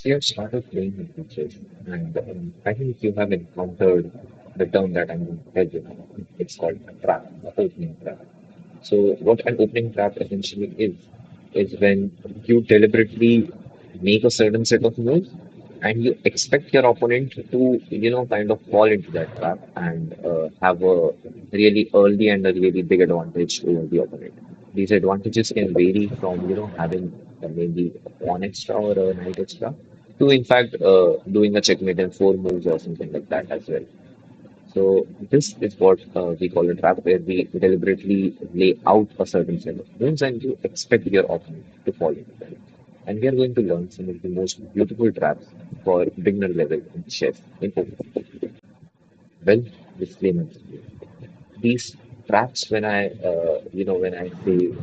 you have started playing with chess, and I think you have encountered the term that I'm going to tell you now. It's called a trap, an opening trap. So, what an opening trap essentially is when you deliberately make a certain set of moves and you expect your opponent to, kind of fall into that trap and have a really early and a really big advantage over the opponent. These advantages can vary from, having maybe one extra or a knight extra to, in fact, doing a checkmate in four moves or something like that as well. So this is what we call a trap, where we deliberately lay out a certain set of moves and you expect your opponent to fall into them. And we are going to learn some of the most beautiful traps for beginner level in chess in poker. Well, disclaimer. These traps, when I say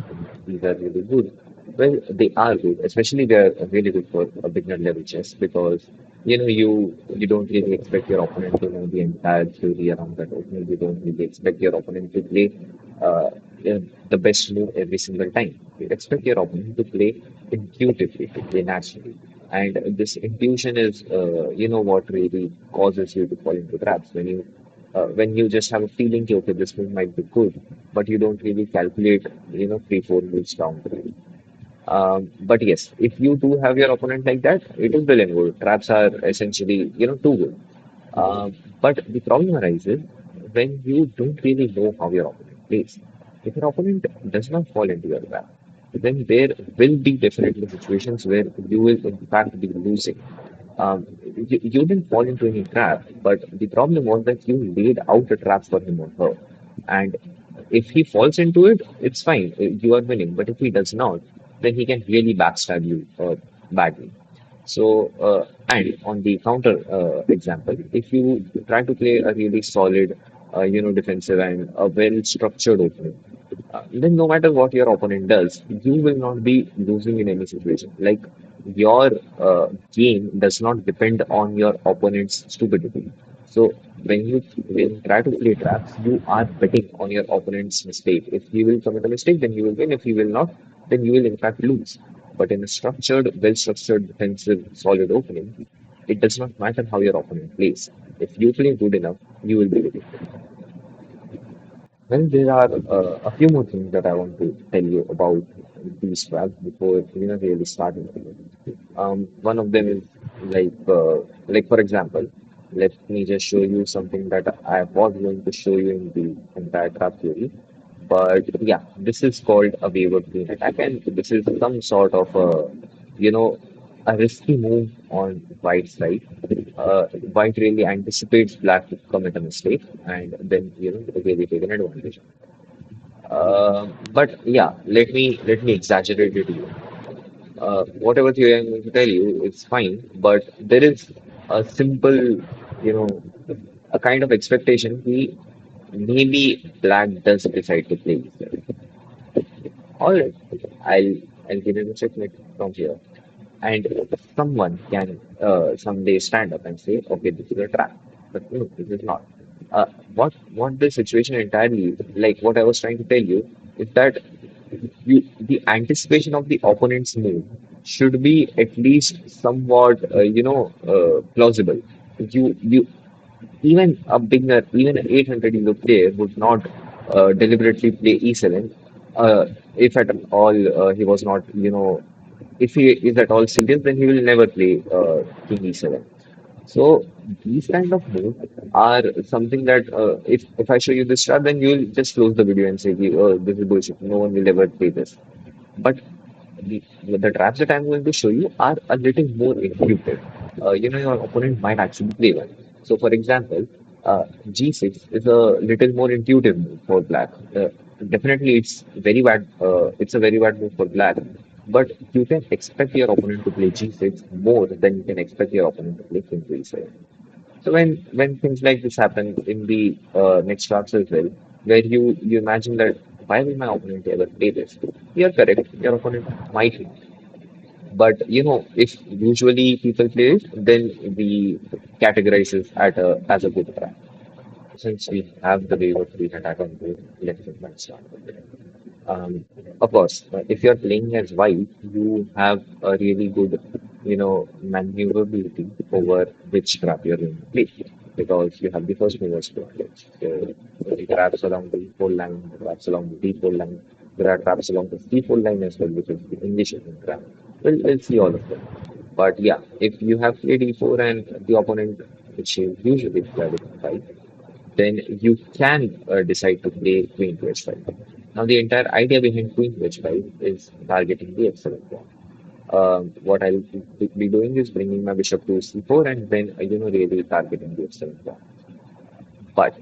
these are really good, well, they are good. Especially they are really good for a beginner level chess because you don't really expect your opponent to know the entire theory around that opening. You don't really expect your opponent to play uh, the best move every single time. You expect your opponent to play intuitively, to play naturally. And this intuition is, what really causes you to fall into traps when you just have a feeling, okay, this move might be good, but you don't really calculate, three, four moves down the line. But yes, if you do have your opponent like that, it is brilliant good. Traps are essentially, too good. But the problem arises when you don't really know how your opponent plays. If your opponent does not fall into your trap, then there will be definitely situations where you will in fact be losing. You didn't fall into any trap, but the problem was that you laid out a trap for him or her. And if he falls into it, it's fine. You are winning. But if he does not, then he can really backstab you badly. So, and on the counter example, if you try to play a really solid, defensive and a well-structured opening, then no matter what your opponent does, you will not be losing in any situation. Like your game does not depend on your opponent's stupidity. So when you try to play traps, you are betting on your opponent's mistake. If he will commit a mistake, then you will win. If he will not, then you will in fact lose. But in a structured, well-structured, defensive, solid opening, it does not matter how your opponent plays. If you play good enough, you will be winning. Well, there are a few more things that I want to tell you about these traps before really starting. One of them is like for example, let me just show you something that I was going to show you in the entire trap theory. But yeah, this is called a wayward queen attack, and this is some sort of you know, a risky move on white side. White really anticipates black to commit a mistake, and then really take an advantage. But yeah, let me exaggerate it to you. Whatever theory I'm going to tell you, it's fine, but there is a simple, a kind of expectation. Maybe black does decide to play. All right, I'll I'll give it a checkmate from here, and someone can someday stand up and say, okay, this is a trap, but no, this is not. What the situation entirely like what I was trying to tell you is that the anticipation of the opponent's move should be at least somewhat, plausible. You even a beginner, even an 800 euro player would not deliberately play e7 if at all he was not, if he is at all serious, then he will never play king e7. So these kind of moves are something that if I show you this chart, then you'll just close the video and say, "Oh, this is bullshit. No one will ever play this." But the traps that I'm going to show you are a little more intuitive. Your opponent might actually play one. So, for example, G6 is a little more intuitive move for black. Definitely, it's very bad. It's a very bad move for black. But you can expect your opponent to play G6 more than you can expect your opponent to play King E7. So when things like this happen in the next drafts as well, where you imagine that why will my opponent ever play this? You're correct. Your opponent might, but if usually people play it, then we categorize it as a good trap. Since we have the wave of free attack on board, let's get start. Um, of course, if you're playing as white, you have a really good. maneuverability over which trap you're going to play because you have the first mover's advantage. So the traps along the E4 line, the traps along the D4 line, there are traps along the C4 line as well, which is the English trap. We'll see all of them. But yeah, if you have played E4 and the opponent, which is usually played E5, then you can decide to play queen to h5. Now, the entire idea behind queen to h5 is targeting the f7 pawn. What I'll be doing is bringing my bishop to c4 and then, really targeting the f7 pawn. But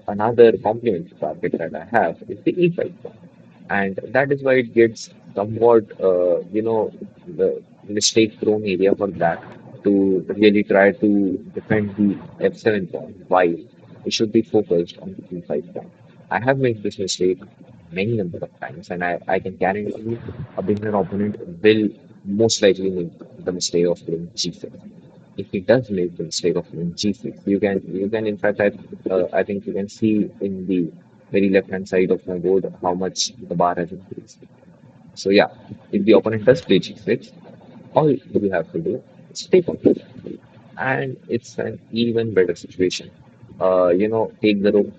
another complementary target that I have is the e5 pawn. And that is why it gets somewhat, the mistake prone area for that to really try to defend the f7 pawn while it should be focused on the e5 pawn. I have made this mistake many number of times, and I can guarantee you a beginner opponent will most likely make the mistake of playing g6. If he does make the mistake of playing g6, you can in fact I think you can see in the very left hand side of my board how much the bar has increased. So yeah, if the opponent does play g6, all you have to do is take on it, and it's an even better situation. Take the rook,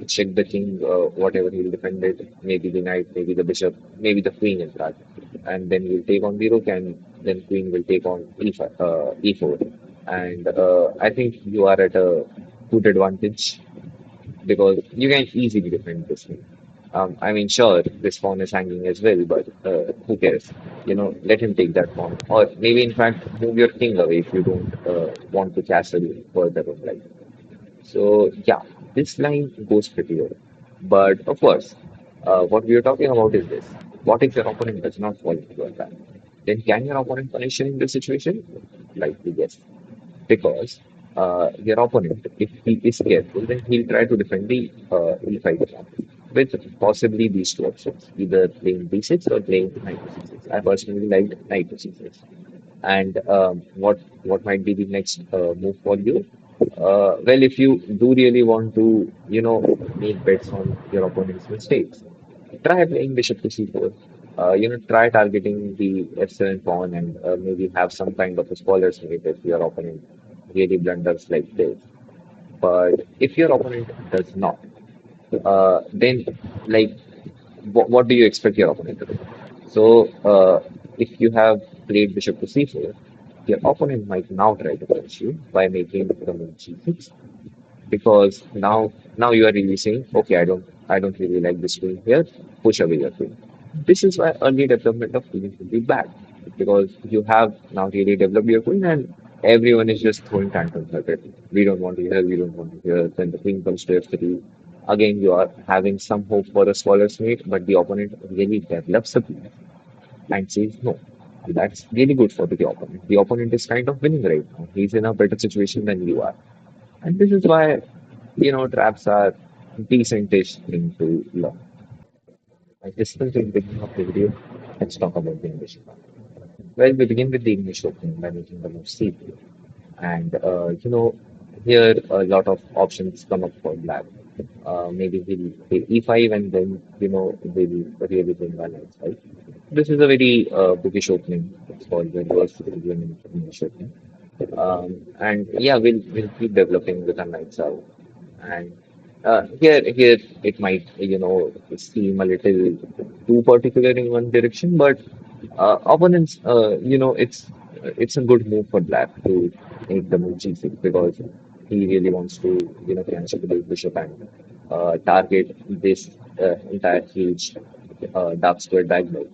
check the king, whatever he'll defend it, maybe the knight, maybe the bishop, maybe the queen in fact, and then you'll take on the rook, and then queen will take on e5, e4, and I think you are at a good advantage because you can easily defend this thing. I mean, sure, this pawn is hanging as well, but who cares? Let him take that pawn. Or maybe, in fact, move your king away if you don't want to castle further on right. So, yeah, this line goes pretty well. But of course, what we are talking about is this. What if your opponent does not fall into your trap? Then can your opponent punish you in this situation? Likely, yes, because your opponent, if he is careful, then he'll try to defend the e5 pawn with possibly these two options, either playing d6 or playing knight to c6. I personally like knight to c6. And what might be the next move for you? Well, if you do really want to, make bets on your opponent's mistakes, try playing bishop to c4. Try targeting the f7 pawn and maybe have some kind of a scholar's mate if your opponent really blunders like this. But if your opponent does not, then like what do you expect your opponent to do? So if you have played bishop to c4, your opponent might now try to punish you by making the move g6 because now you are really saying, okay, I don't really like this queen here, push away your queen. This is why early development of queens will be bad because you have now really developed your queen and everyone is just throwing tantrums at it. We don't want to hear, we don't want to hear. Then the queen comes to f3. Again, you are having some hope for a scholar's mate, but the opponent really develops a queen and says no. And that's really good for the opponent. The opponent is kind of winning right now. He's in a better situation than you are. And this is why, traps are decentish thing to learn. I discussed in the beginning of the video. Let's talk about the English one. Well, we begin with the English opening by making the move C3. And, here a lot of options come up for black. Maybe we'll play E5 and then, we'll really bring our knights, right? This is a very bookish opening. It's called the reverse English opening. And yeah, we'll keep developing with our nights out. And here it might seem a little too particular in one direction, but opponents, it's a good move for Black to make the move g6 because he really wants to cancel the bishop and target this entire huge dark square diagonal.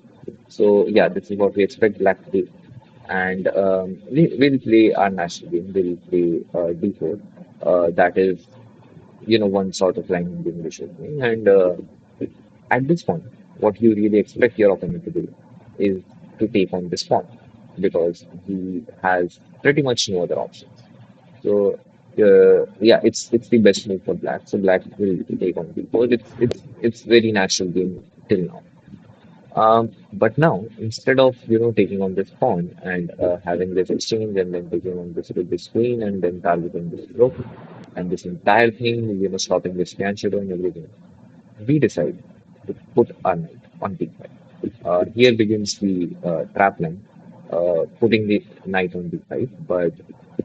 So yeah, this is what we expect Black to do and we'll play our national game. We'll play D4. That is, one sort of line in the English opening. And at this point, what you really expect your opponent to do is to take on this pawn because he has pretty much no other options. So yeah, it's the best move for Black. So Black will take on D4. It's very natural game till now. But now, instead of taking on this pawn and having this exchange and then taking on this with this queen and then targeting this rook and this entire thing, stopping this scan shadow and everything, we decide to put our knight on d5. Here begins the trap line. putting the knight on d5. But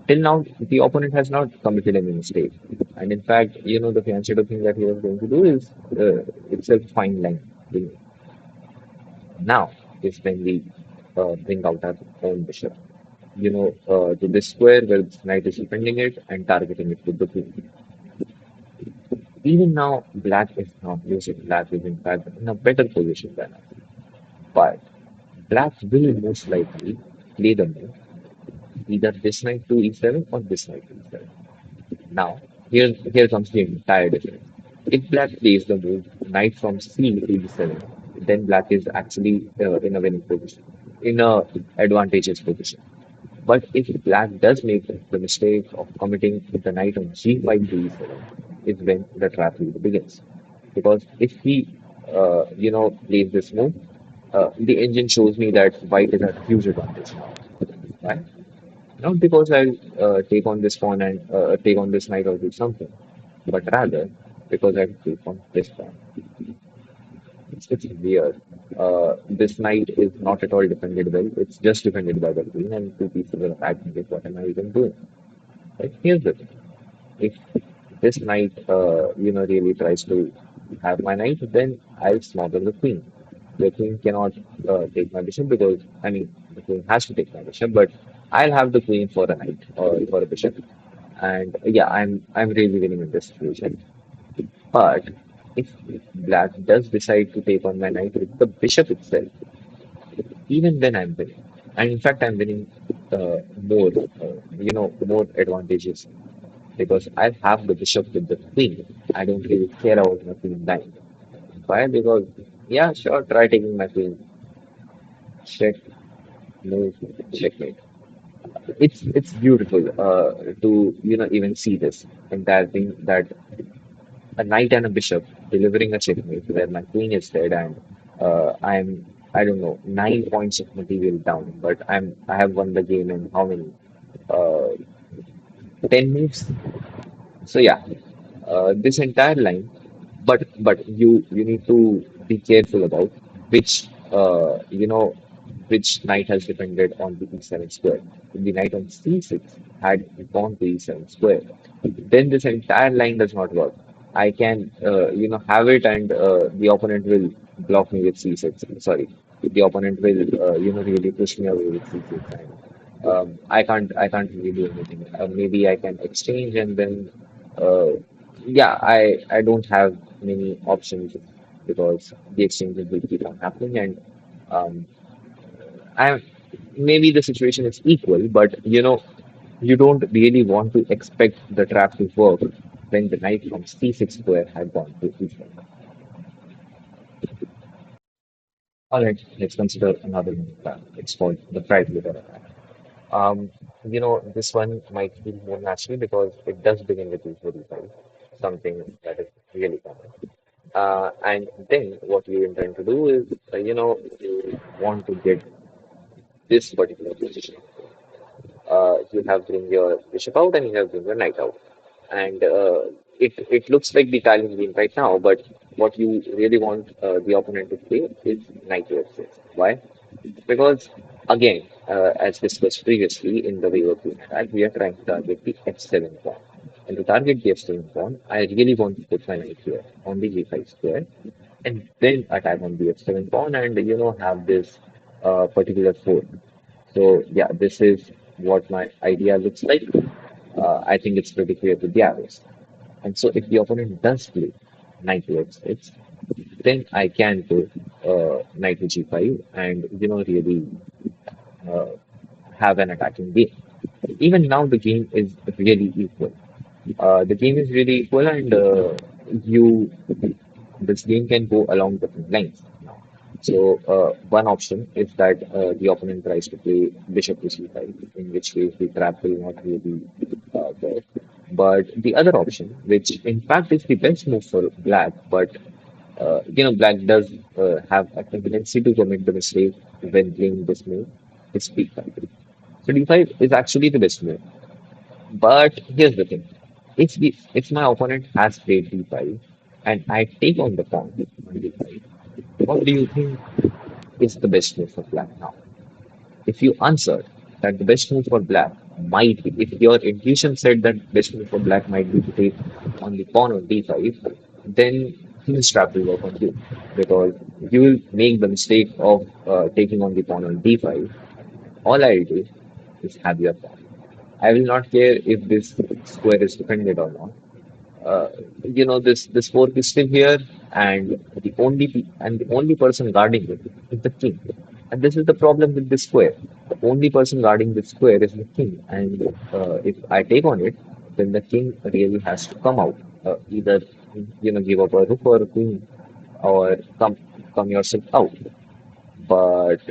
till now, the opponent has not committed any mistake. And in fact, the fancier thing that he was going to do is itself fine line. Now is when we bring out our own bishop. To this square where the knight is defending it and targeting it with the queen. Even now, black is not losing. Black is in fact in a better position than us. But black will most likely play the move either this knight to e7 or this knight to e7. Now, here comes the entire difference. If black plays the move knight from c to e7, then black is actually in a winning position, in a advantageous position. But if black does make the mistake of committing the knight on g5 to e7, is when the trap really begins. Because if he, plays this move, the engine shows me that white is at huge advantage now. Right? Not because I'll take on this pawn and take on this knight or do something, but rather because I'll take on this pawn. It's weird. This knight is not at all defended well. It's just defended by the queen, and two pieces are attacking it. What am I even doing? Right? Here's the thing. If this knight, really tries to have my knight, then I'll smother the queen. The queen cannot take my bishop because, I mean, the queen has to take my bishop, but I'll have the queen for a knight or for a bishop. And yeah, I'm really winning in this situation. But if black does decide to take on my knight with the bishop itself, even then I'm winning. And in fact, I'm winning more advantageous because I have the bishop with the queen. I don't really care about my queen dying. Why? Because, yeah, sure, try taking my queen. Check, move, checkmate. It's beautiful to even see this entire thing that a knight and a bishop delivering a checkmate where my queen is dead and I'm I don't know 9 points of material down, but I have won the game in how many 10 moves. So yeah, this entire line, but you need to be careful about which which knight has depended on the e7 square. If the knight on c6 had gone to e7 square, then this entire line does not work. I can have it and the opponent will block me with c6. Sorry, the opponent will really push me away with c6 and I can't really do anything. Maybe I can exchange and then uh, yeah, I don't have many options because the exchanges will keep on happening and um, I maybe the situation is equal, but you don't really want to expect the trap to work when the knight from c6 square had gone to e7. All right, let's consider another trap. It's called the pride liver attack. Um, this one might feel more natural because it does begin with e45, something that is really common. And then what you intend to do is, you want to get this particular position. You have bring your bishop out and you have bring your knight out. And it looks like the Italian game right now, but what you really want the opponent to play is knight to f6. Why? Because again, as discussed previously in the way of queen attack, we are trying to target the f7 pawn. And to target the f7 pawn, I really want to put my knight here on the g5 square, and then attack on the f7 pawn, and have this particular fort. So yeah, this is what my idea looks like. I think it's pretty clear to the arrows. And so if the opponent does play knight to f6, then I can go knight to g5 and really uh, have an attacking game. Even now, the game is really equal. The game is really equal, and you this game can go along different lines. So one option is that the opponent tries to play bishop to c5, in which case the trap will not really work. But the other option, which in fact is the best move for black, but black does have a tendency to commit the mistake when playing this move, is b5. So d5 is actually the best move. But here's the thing: if my opponent has played d5 and I take on the pawn on d5, what do you think is the best move for black now? If you answered that the best move for black might be, if your intuition said that best move for black might be to take on the pawn on d5, then his trap will work on you because you will make the mistake of taking on the pawn on d5. All I'll do is have your pawn. I will not care if this square is defended or not. uh, this fork is still here, and the only person guarding it is the king. And this is the problem with this square. The only person guarding this square is the king, and if I take on it, then the king really has to come out. Either give up a rook or a queen, or come yourself out. But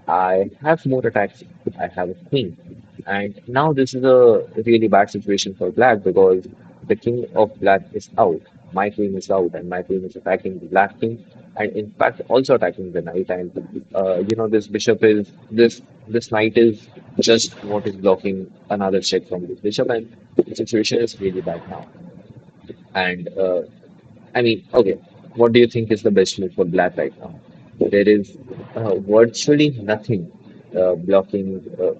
I have more attacks. I have a queen. And now this is a really bad situation for black because the king of black is out. My queen is out, and my queen is attacking the black king, and in fact also attacking the knight. And this bishop is this knight is just what is blocking another check from this bishop, and the situation is really bad now. And I mean, okay, what do you think is the best move for black right now? There is virtually nothing blocking.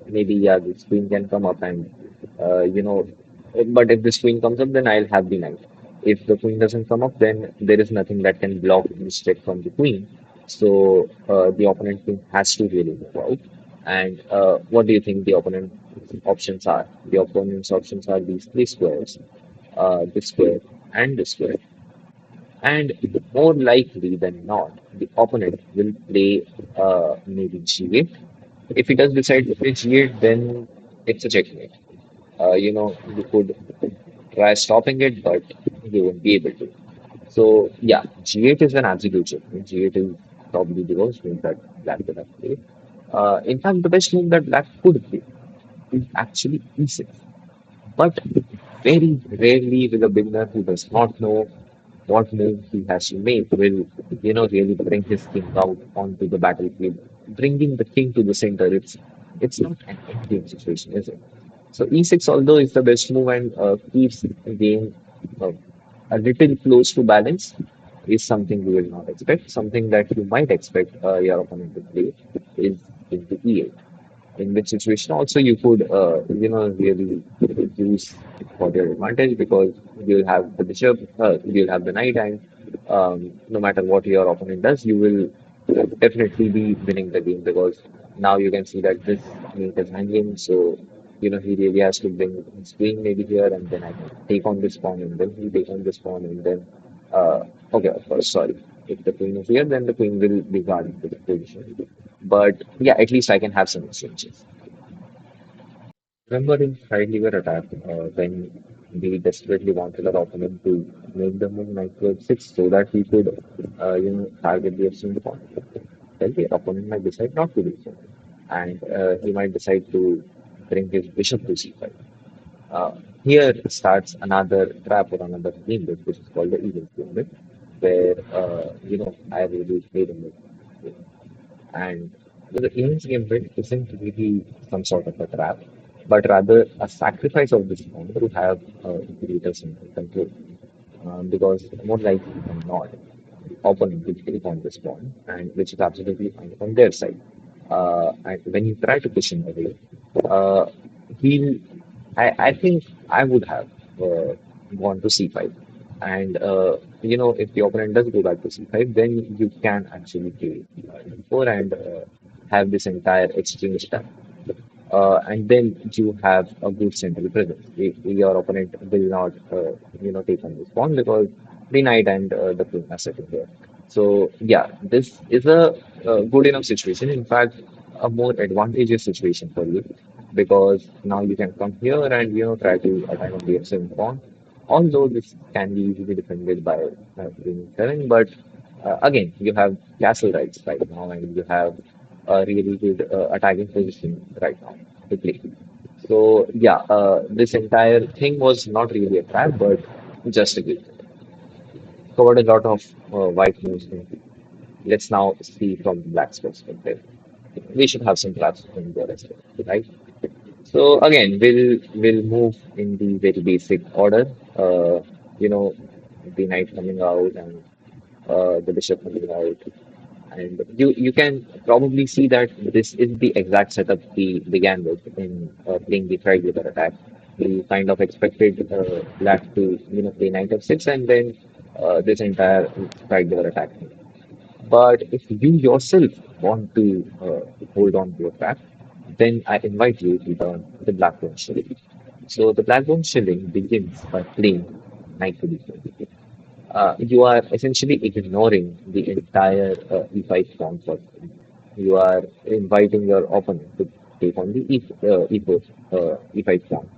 Maybe, yeah, the queen can come up and, but if this queen comes up, then I'll have the knight. If the queen doesn't come up, then there is nothing that can block this check from the queen. So the opponent king has to really move out. And what do you think the opponent options are? The opponent's options are these three squares, this square, and this square. And more likely than not, the opponent will play maybe g8. If he does decide to play g8, then it's a checkmate. You could try stopping it, but you won't be able to. So, yeah, g8 is an absolute checkmate. G8 is probably the worst move that black could have played. In fact, the best move that black could play is actually e6. But very rarely will a beginner who does not know what move he has to make will, really bring his king out onto the battlefield. Bringing the king to the center, it's not an endgame situation, is it? So e6, although is the best move and keeps the game uh, a little close to balance, is something you will not expect. Something that you might expect your opponent to play is into e8, in which situation also you could really use for your advantage because you'll have the bishop, you'll have the knight, and no matter what your opponent does, you will definitely be winning the game because now you can see that this mate is hanging, so he really has to bring his queen maybe here, and then I can take on this pawn, and then he take on this pawn, and then okay, of course, sorry, if the queen is here, then the queen will be guarding the position. But yeah, at least I can have some exchanges. Remember in side lever attack, when we desperately wanted our opponent to make the move knight to f6 so that we could, target the f7 pawn. Well, the opponent might decide not to do so, and he might decide to bring his bishop to c5. Uh, Here starts another trap or another gambit, which is called the evil gambit, where I really played a move. And the innings gambit isn't really some sort of a trap, but rather a sacrifice of this pawn to have greater central control. Because more likely than not, the opponent will take on this pawn, and which is absolutely fine from their side. And when you try to push him away, uh, he'll. I think I would have gone to c5, and if the opponent does go back to c5, then you can actually play e4 and have this entire exchange done. And then you have a good central presence. Your opponent will not, take on this pawn because the knight and the queen are sitting there. So yeah, this is a good enough situation. In fact, a more advantageous situation for you because now you can come here and try to attack on the f7 pawn. Although this can be easily defended by queen e7, but again, you have castle rights right now, and you have a really good attacking position right now to play. So yeah, this entire thing was not really a trap, but just a good. Covered a lot of white moves. Let's now see from the black's perspective. We should have some traps in there as well, right? So again, we'll move in the very basic order. You know, the knight coming out and the bishop coming out. And you can probably see that this is the exact setup we began with in playing the triangular attack. We kind of expected black to play knight f6 and then this entire triangular attack. But if you yourself want to hold on to your trap, then I invite you to learn the Blackbone Shilling. So the Blackbone Shilling begins by playing knight to d4. You are essentially ignoring the entire e5 pawn for you are inviting your opponent to take on the e4 e5 pawn.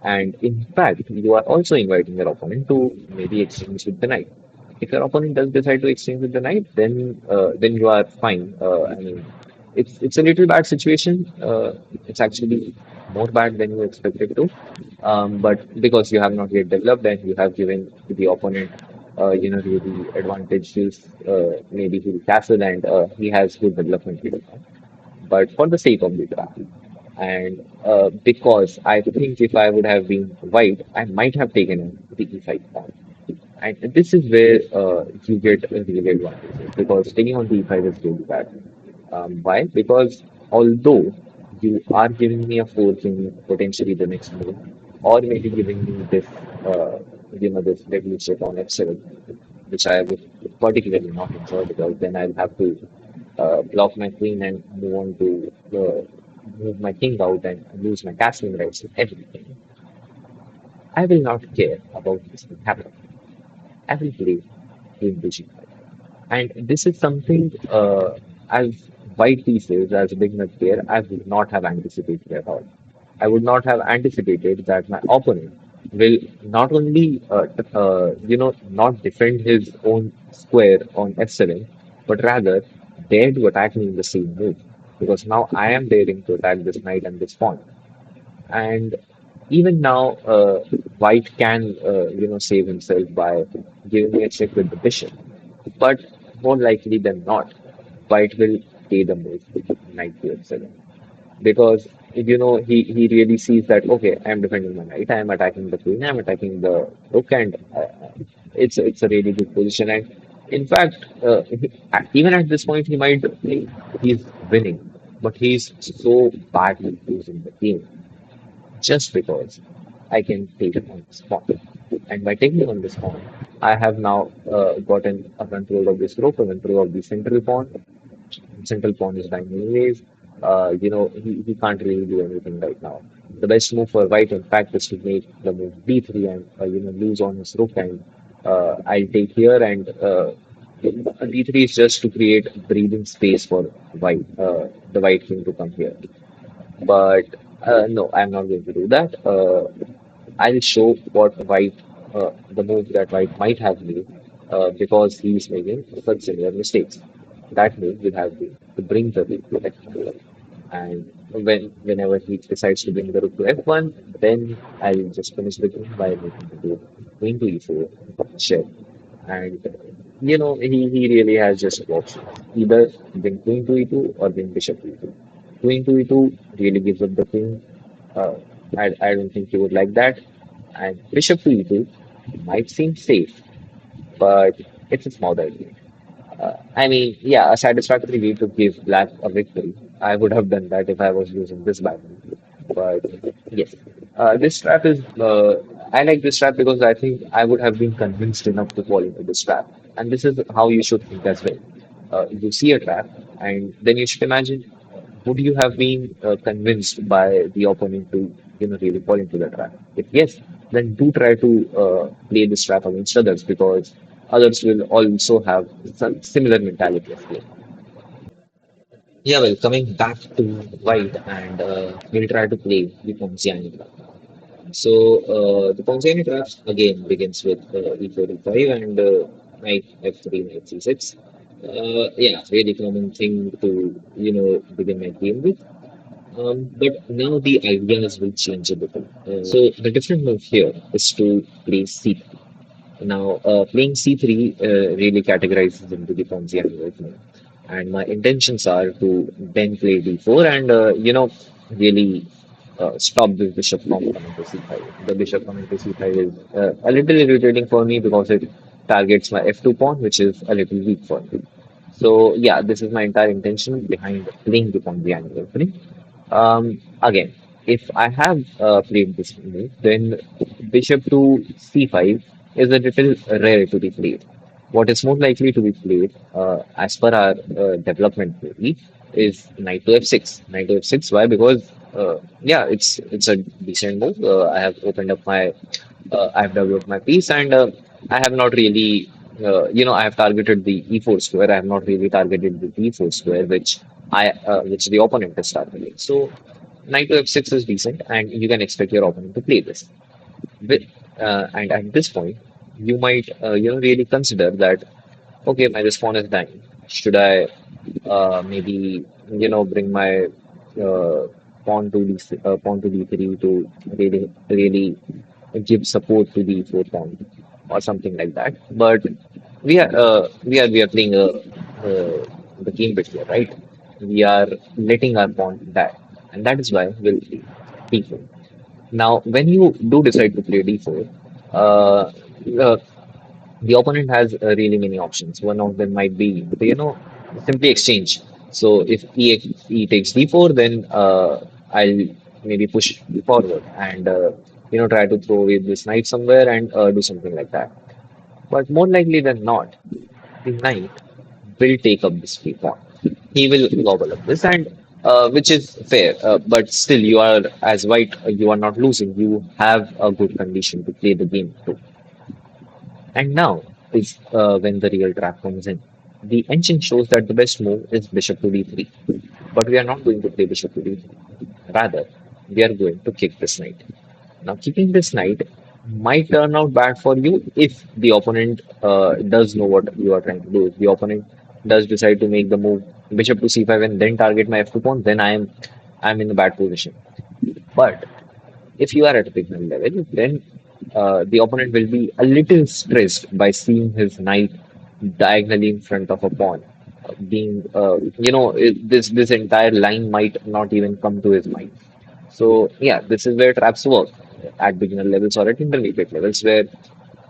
And in fact, you are also inviting your opponent to maybe exchange with the knight. If your opponent does decide to exchange with the knight, then you are fine. I mean, it's a little bad situation. It's actually more bad than you expected to. But because you have not yet developed and you have given the opponent, really advantages, maybe to the castle and he has good development here. But for the sake of the draft, and because I think if I would have been white, I might have taken the e5 pawn. And this is where you get a really advantage because taking on the e5 is really bad. Why? Because although you are giving me a fork in potentially the next move, or maybe giving me this, this leadership on f7, which I would particularly not enjoy because then I'll have to block my queen and move on to move my king out and lose my castling rights and everything. I will not care about this thing happening. I will play Queen to g5. And this is something as white pieces, as a beginner player, I would not have anticipated at all. I would not have anticipated that my opponent will not only, not defend his own square on f7, but rather dare to attack me in the same move. Because now I am daring to attack this knight and this pawn. And even now, White can, save himself by giving me a check with the bishop. But more likely than not, White will pay the move with knight to f7 because he really sees that okay, I'm defending my knight, I'm attacking the queen, I'm attacking the rook, and it's a really good position. And in fact, even at this point, he might think he's winning, but he's so badly losing the game just because I can take it on this pawn. And by taking on this pawn, I have now gotten a control of this rook, a control of the central pawn. Central pawn is dying anyways. He can't really do anything right now. The best move for white, in fact, is to make the move d3 and lose on his rook. And I'll take here and d3 is just to create breathing space for white, the white king to come here. But no, I'm not going to do that. I'll show the move that White might have made because he's making such similar mistakes. That move will have been to bring the rook to f1. And whenever he decides to bring the rook to f1, then I'll just finish the game by making the rook queen to e4 check. And he really has just two options. Either bring queen to e2 or bring bishop to e2. Queen to e2 really gives up the king. Uh, I don't think he would like that. And bishop to e2 might seem safe, but it's a small idea. I mean, yeah, a satisfactory way to give black a victory. I would have done that if I was using this battle. But yes, this trap is. I like this trap because I think I would have been convinced enough to fall into this trap, and this is how you should think as well. You see a trap, and then you should imagine: would you have been convinced by the opponent to, really fall into the trap? If yes, then do try to play this trap against others because others will also have some similar mentality as well. Yeah, well, coming back to white, and we'll try to play the Ponziani trap. So the Ponziani trap again begins with e4, e5, and knight f3, knight c6. Yeah, really common thing to begin my game with. But now the ideas will change a bit. So the different move here is to play c3. Now, playing c3 really categorizes into the Ponzian movement. And my intentions are to then play d4 and, really stop this bishop from coming to c5. The bishop coming to c5 is a little irritating for me because it targets my f2 pawn, which is a little weak for me. So yeah, this is my entire intention behind playing the pawn behind the opening. Again, if I have played this move, then bishop to c5 is a little rare to be played. What is more likely to be played, as per our development theory, is knight to f6. Knight to f6. Why? Because yeah, it's a decent move. I have opened up my, I have developed my piece, and I have not really, I have targeted the e4 square. I have not really targeted the d4 square, which the opponent is targeting. So knight to f6 is decent, and you can expect your opponent to play this. With, and at this point, you might, really consider that, okay, my respawn is dying. Should I maybe, bring my uh, pawn to d3 to really give support to the fourth pawn or something like that. But we are playing the game bit here, right? We are letting our pawn die, and that is why we'll play d4. Now, when you do decide to play d4, uh, uh, the opponent has really many options. One of them might be, simply exchange. So if e takes d4, then I'll maybe push forward and try to throw away this knight somewhere and do something like that. But more likely than not, the knight will take up this free pawn. He will gobble up this, and which is fair. But still, you are as white. You are not losing. You have a good condition to play the game too. And now is when the real trap comes in. The engine shows that the best move is bishop to d3, but we are not going to play bishop to d3. Rather, we are going to kick this knight. Now, kicking this knight might turn out bad for you if the opponent does know what you are trying to do. If the opponent does decide to make the move bishop to c5 and then target my f2 pawn, then I'm in a bad position. But if you are at a beginner level, then the opponent will be a little stressed by seeing his knight diagonally in front of a pawn. Being, this entire line might not even come to his mind. So yeah, this is where traps work at beginner levels or at intermediate levels, where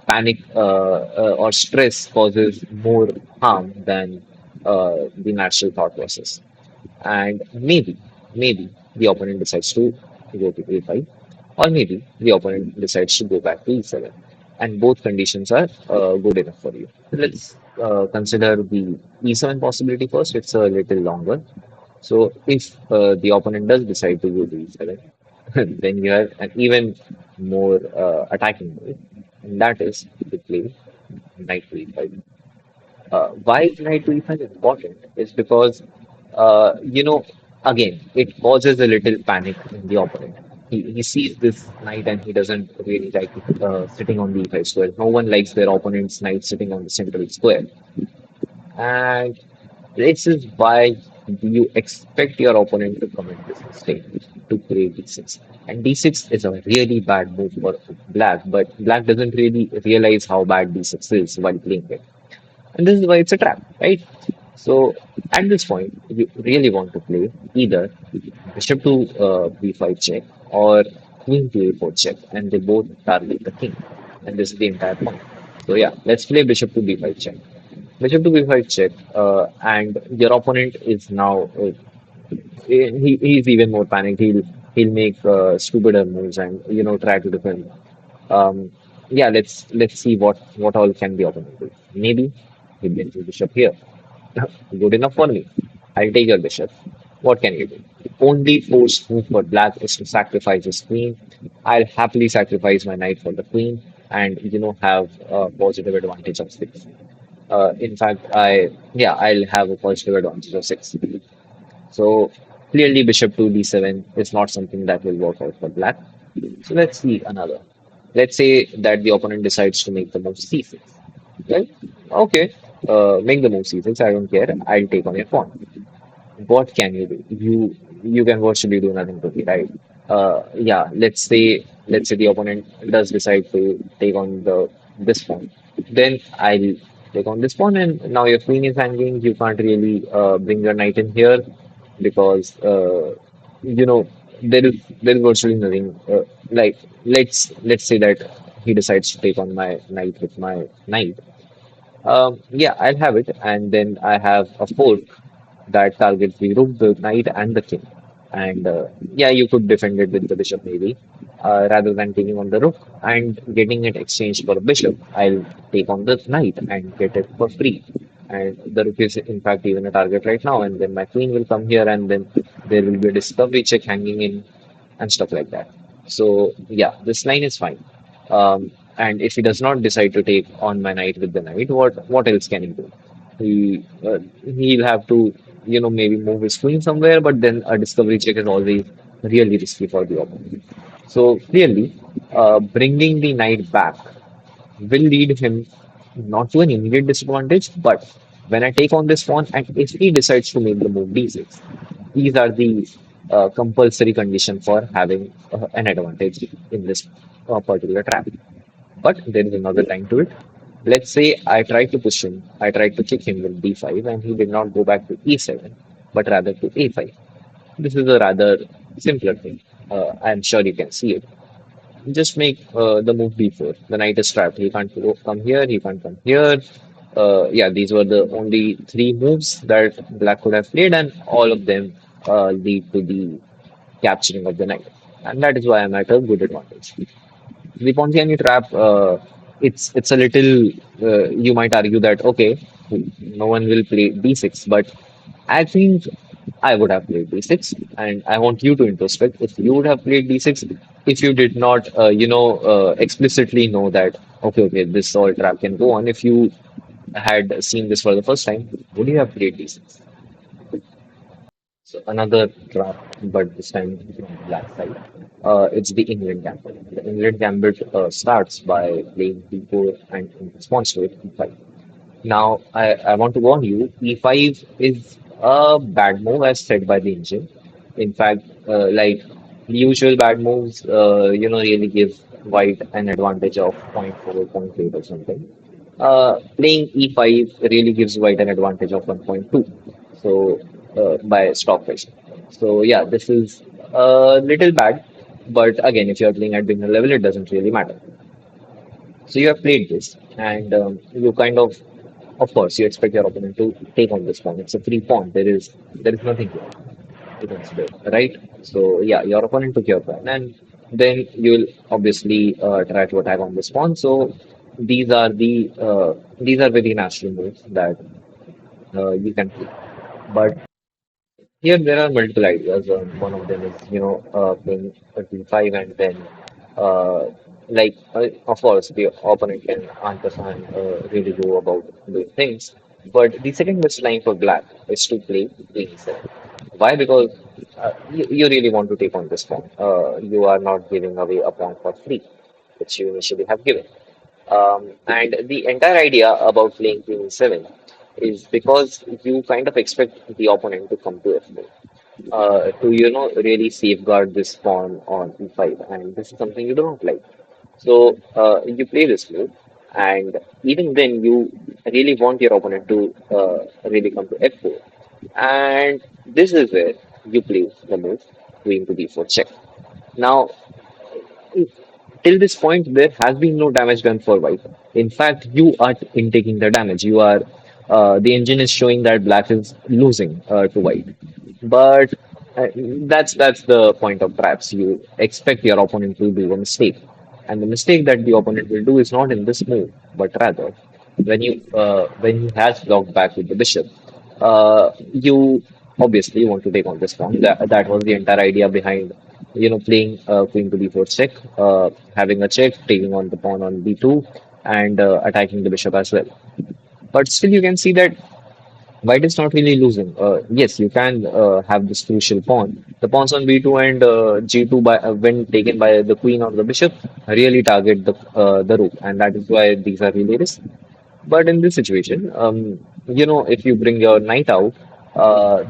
panic or stress causes more harm than the natural thought process. And maybe the opponent decides to go to a5, or maybe the opponent decides to go back to e7. And both conditions are good enough for you. Let's consider the e7 possibility first. It's a little longer. So if the opponent does decide to go to e7, then you have an even more attacking move, and that is to play knight to e5. Why knight to e5 is important is because, again, it causes a little panic in the opponent. He sees this knight and he doesn't really like it sitting on the e5 square. No one likes their opponent's knight sitting on the central square. And this is why you expect your opponent to commit this mistake to play d6. And d6 is a really bad move for black, but black doesn't really realize how bad d6 is while playing it. And this is why it's a trap, right? So at this point, you really want to play either bishop to b5 check or queen to a4 check, and they both target the king. And this is the entire point. So yeah, let's play bishop to b5 check. Bishop to b5 check, and your opponent is now he's even more panicked. He'll make stupider moves and try to defend. Um, yeah, let's see what all can the opponent do. Maybe he brings the bishop here. Good enough for me. I'll take your bishop. What can you do? The only forced move for black is to sacrifice his queen. I'll happily sacrifice my knight for the queen and have a positive advantage of six. In fact, I'll have a positive advantage of six. So clearly, bishop to d7 is not something that will work out for black. So let's see another. Let's say that the opponent decides to make the move c6. Well, okay, make the move c6. I don't care. I'll take on your pawn. What can you do? You can virtually do nothing to me, right? Yeah. Let's say the opponent does decide to take on the this pawn. Then I'll take on this pawn, and now your queen is hanging. You can't really bring your knight in here because you know there is virtually nothing. Let's say that he decides to take on my knight with my knight. Yeah, I'll have it, and then I have a fork that targets the rook, the knight, and the king. And yeah, you could defend it with the bishop maybe, rather than taking on the rook and getting it exchanged for a bishop. I'll take on the knight and get it for free. And the rook is in fact even a target right now, and then my queen will come here, and then there will be a discovery check hanging in and stuff like that. So yeah, this line is fine. And if he does not decide to take on my knight with the knight, what else can he do? He'll have to, maybe move his queen somewhere, but then a discovery check is always really risky for the opponent. So clearly, bringing the knight back will lead him not to an immediate disadvantage, but when I take on this pawn, and if he decides to make the move d6, these are the compulsory condition for having an advantage in this particular trap. But there is another line to it. Let's say I tried to push him, I tried to kick him with d5, and he did not go back to e7, but rather to a5. This is a rather simpler thing. I'm sure you can see it. Just make the move b4. The knight is trapped. He can't come here, he can't come here. Yeah, these were the only three moves that black could have played, and all of them lead to the capturing of the knight. And that is why I'm at a good advantage. The Ponziani trap, it's a little, you might argue that, okay, no one will play d6, but I think I would have played d6, and I want you to introspect if you would have played d6, if you did not, explicitly know that, okay, this all trap can go on. If you had seen this for the first time, would you have played d6? So another trap, but this time from the black side. It's the England gambit. The England gambit starts by playing d4 and in response to it, d5. Now, I want to warn you, e5 is a bad move as said by the engine. In fact, like the usual bad moves, really give white an advantage of zero point 0.4, zero point 0.8 or something. Playing e5 really gives white an advantage of 1.2. So, by stock price. So, yeah, this is a little bad. But again, if you're playing at beginner level, it doesn't really matter. So you have played this, and you of course, you expect your opponent to take on this pawn. It's a free pawn. There is nothing here to consider, right? So yeah, your opponent took your pawn, and then you'll obviously try to attack on this pawn. So these are very natural moves that you can play. But here there are multiple ideas. One of them is, playing a d5 and then, of course, the opponent can understand really go about doing things. But the second best line for black is to play queen e7. Why? Because you really want to take on this pawn. You are not giving away a pawn for free, which you initially have given. And the entire idea about playing queen e7 is because you kind of expect the opponent to come to f4 to really safeguard this pawn on e5, and this is something you do not like. So you play this move, and even then you really want your opponent to really come to f4, and this is where you play the move queen to d4 check. Now, till this point, there has been no damage done for white. In fact, you are intaking the damage. The engine is showing that black is losing to white. But that's the point of traps. You expect your opponent to do a mistake, and the mistake that the opponent will do is not in this move, but rather when he has blocked back with the bishop, you obviously want to take on this pawn. That was the entire idea behind playing queen to d4 check, having a check, taking on the pawn on b2, and attacking the bishop as well. But still, you can see that white is not really losing. Yes, you can have this crucial pawn. The pawns on b2 and g2, when taken by the queen or the bishop, really target the rook, and that is why these are really risky. But in this situation, if you bring your knight out,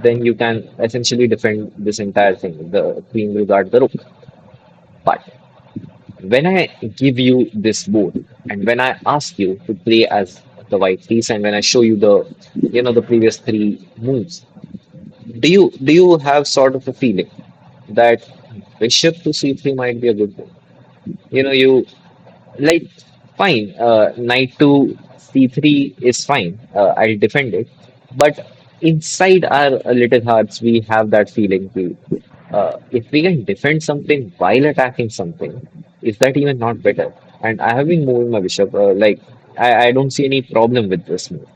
then you can essentially defend this entire thing. The queen will guard the rook. But when I give you this board, and when I ask you to play as the white piece, and when I show you the previous three moves, do you have sort of a feeling that bishop to c3 might be a good move? You like fine, knight to C3 is fine. I'll defend it. But inside our little hearts, we have that feeling too. If we can defend something while attacking something, is that even not better? And I have been moving my bishop. I don't see any problem with this move.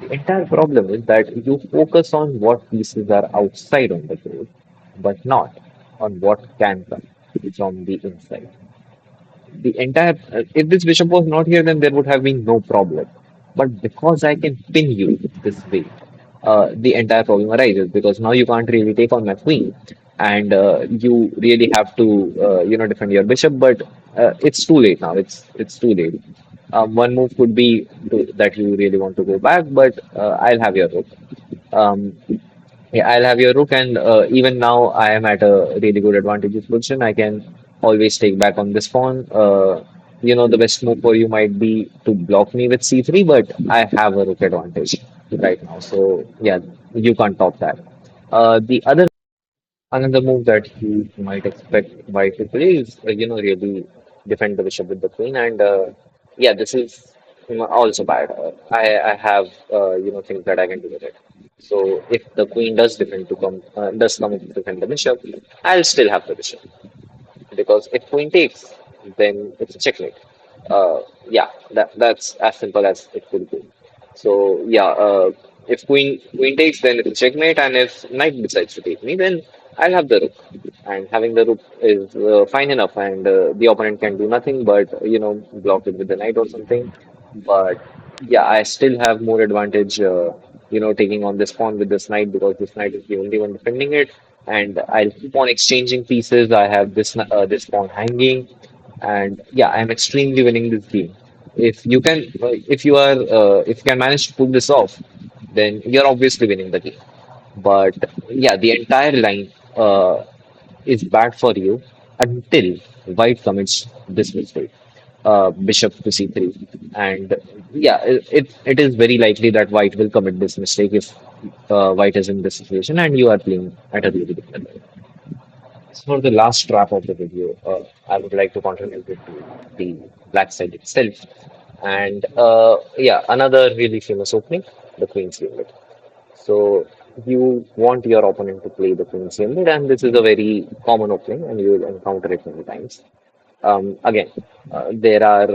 The entire problem is that you focus on what pieces are outside on the board, but not on what can come from the inside. The entire If this bishop was not here, then there would have been no problem. But because I can pin you this way, the entire problem arises because now you can't really take on my queen, and you really have to defend your bishop. But it's too late now. It's too late. One move could be that you really want to go back, but I'll have your rook. Um, yeah, I'll have your rook, and even now I am at a really good advantageous position. I can always take back on this pawn. The best move for you might be to block me with c3, but I have a rook advantage right now. So yeah, you can't top that. The other Another move that you might expect white to play is, really defend the bishop with the queen, and yeah, this is also bad. I have, things that I can do with it. So if the queen does come to defend the bishop, I'll still have the bishop because if queen takes, then it's a checkmate. Yeah, that's as simple as it could be. So yeah, if queen takes, then it's a checkmate, and if knight decides to take me, then I'll have the rook, and having the rook is fine enough, and the opponent can do nothing but block it with the knight or something. But yeah, I still have more advantage, taking on this pawn with this knight because this knight is the only one defending it, and I'll keep on exchanging pieces. I have this pawn hanging, and yeah, I'm extremely winning this game. If you can manage to pull this off, then you're obviously winning the game. But yeah, the entire line is bad for you until white commits this mistake, bishop to c3, and yeah, it is very likely that white will commit this mistake if white is in this situation and you are playing at a really good level. So for the last trap of the video, I would like to contribute it to the black side itself. And yeah, another really famous opening, the Queen's Gambit. So you want your opponent to play the Queen's Gambit, and this is a very common opening, and you will encounter it many times. Again, there are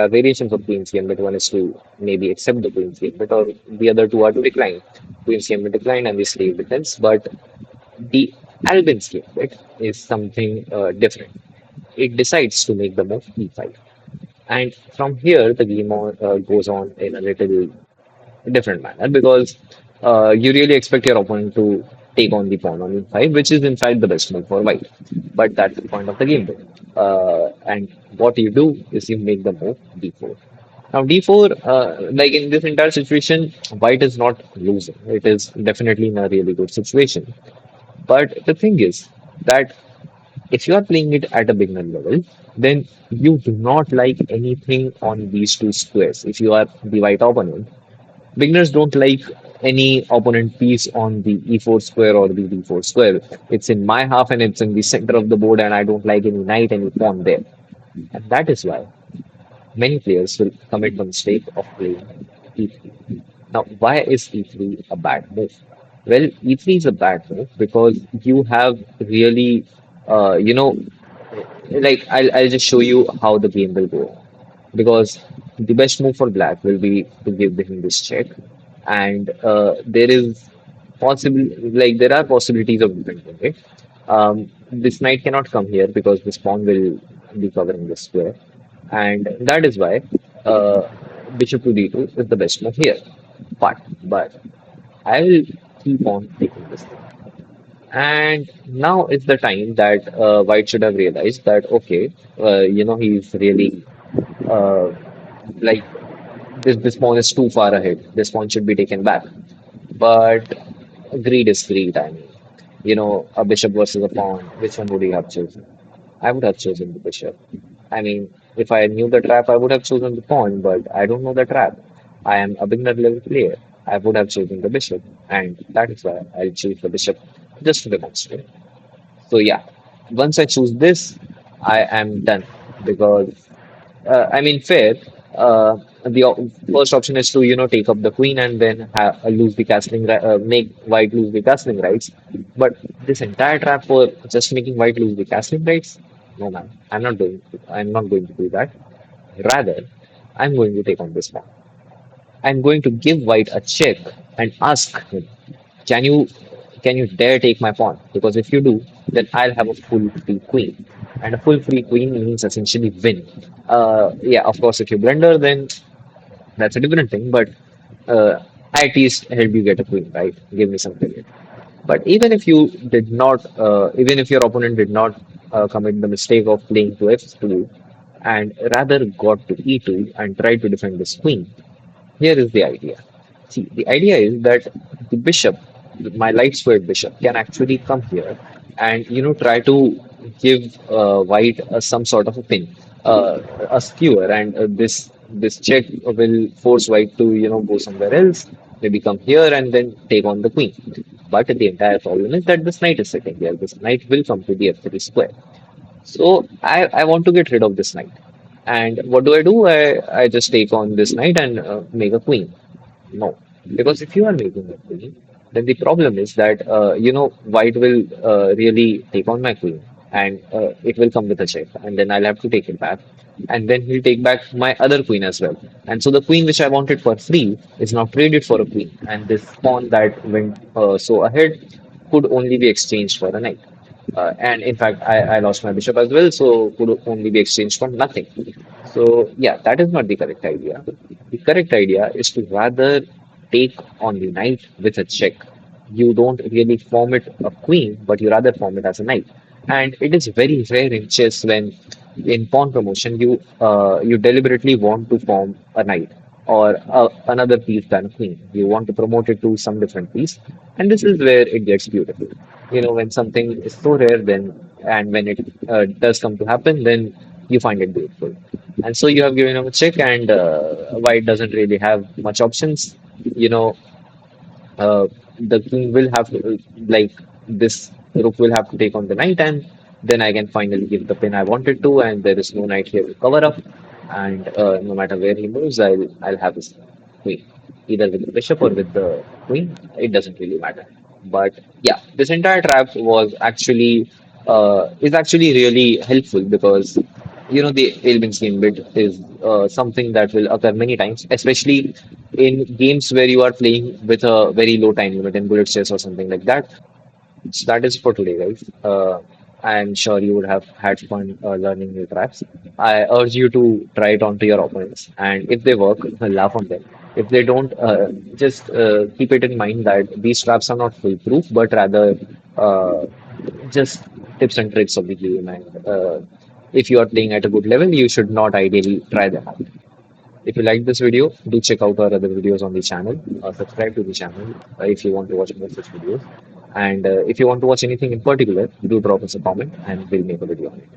variations of Queen's Gambit. One is to maybe accept the Queen's Gambit, or the other two are to decline. Queen's Gambit decline and the slave defense. But the Albin Gambit is something different. It decides to make the move e5. And from here, the game goes on in a little different manner because you really expect your opponent to take on the pawn on e5, which is in fact the best move for white. But that's the point of the game. And what you do is you make the move d4. Now d4, like in this entire situation, white is not losing. It is definitely in a really good situation. But the thing is that if you are playing it at a beginner level, then you do not like anything on these two squares. If you are the white opponent, beginners don't like any opponent piece on the e4 square or the d4 square. It's in my half and it's in the center of the board, and I don't like any knight, any pawn there. And that is why many players will commit the mistake of playing e3. Now, why is e3 a bad move? Well, e3 is a bad move because you have really, uh, you know, like I'll just show you how the game will go. Because the best move for black will be to give him this check, and there are possibilities of defending it. This knight cannot come here because this pawn will be covering the square, and that is why uh, bishop to d2 is the best move here. But I will keep on taking this thing. And now is the time that White should have realized that okay, he's really uh, like this pawn is too far ahead. This pawn should be taken back. But greed is greed. I mean, a bishop versus a pawn. Which one would you have chosen? I would have chosen the bishop. I mean, if I knew the trap, I would have chosen the pawn, but I don't know the trap. I am a beginner level player. I would have chosen the bishop, and that is why I'll choose the bishop just to demonstrate. So yeah, once I choose this, I am done because I mean fair. first option is to take up the queen and then lose the make white lose the castling rights. But this entire trap for just making white lose the castling rights, no man, I'm not going to do that. Rather, I'm going to take on this pawn. I'm going to give white a check and ask him, can you can you dare take my pawn? Because if you do, then I'll have a full free queen. And a full free queen means essentially win. Yeah, of course, if you blunder, then that's a different thing. But I at least help you get a queen, right? Give me some credit. But even if your opponent did not commit the mistake of playing to f2 and rather got to e2 and tried to defend this queen, here is the idea. See, the idea is that the bishop, my light squared bishop, can actually come here and try to give white some sort of a pin, a skewer, and this check will force white to go somewhere else, maybe come here and then take on the queen. But the entire problem is that this knight is sitting here. This knight will come to the f3 square. So I want to get rid of this knight. And what do? I just take on this knight and make a queen. No, because if you are making a queen, then the problem is that white will really take on my queen, and it will come with a check, and then I'll have to take it back, and then he'll take back my other queen as well. And so the queen which I wanted for free is now traded for a queen, and this pawn that went so ahead could only be exchanged for a knight. And in fact, I lost my bishop as well, so could only be exchanged for nothing. So yeah, that is not the correct idea. The correct idea is to rather take on the knight with a check. You don't really form it a queen, but you rather form it as a knight. And it is very rare in chess when, in pawn promotion, you deliberately want to form a knight or another piece than a queen. You want to promote it to some different piece, and this is where it gets beautiful. When something is so rare, then and when it does come to happen, then you find it beautiful. And so you have given him a check, and white doesn't really have much options. You know, the king will have to, like, this rook will have to take on the knight, and then I can finally give the pin I wanted to, and there is no knight here to cover up. And no matter where he moves, I'll have his queen, either with the bishop or with the queen. It doesn't really matter. But yeah, this entire trap is actually really helpful because the Ailman's game bit is something that will occur many times, especially in games where you are playing with a very low time limit in bullet chess or something like that. So that is for today, guys. I'm sure you would have had fun learning new traps. I urge you to try it onto your opponents, and if they work, laugh on them. If they don't, just keep it in mind that these traps are not foolproof, but rather just tips and tricks of the game. And if you are playing at a good level, you should not ideally try them out. If you like this video, do check out our other videos on the channel. Subscribe to the channel if you want to watch more such videos. And if you want to watch anything in particular, do drop us a comment and we'll make a video on it.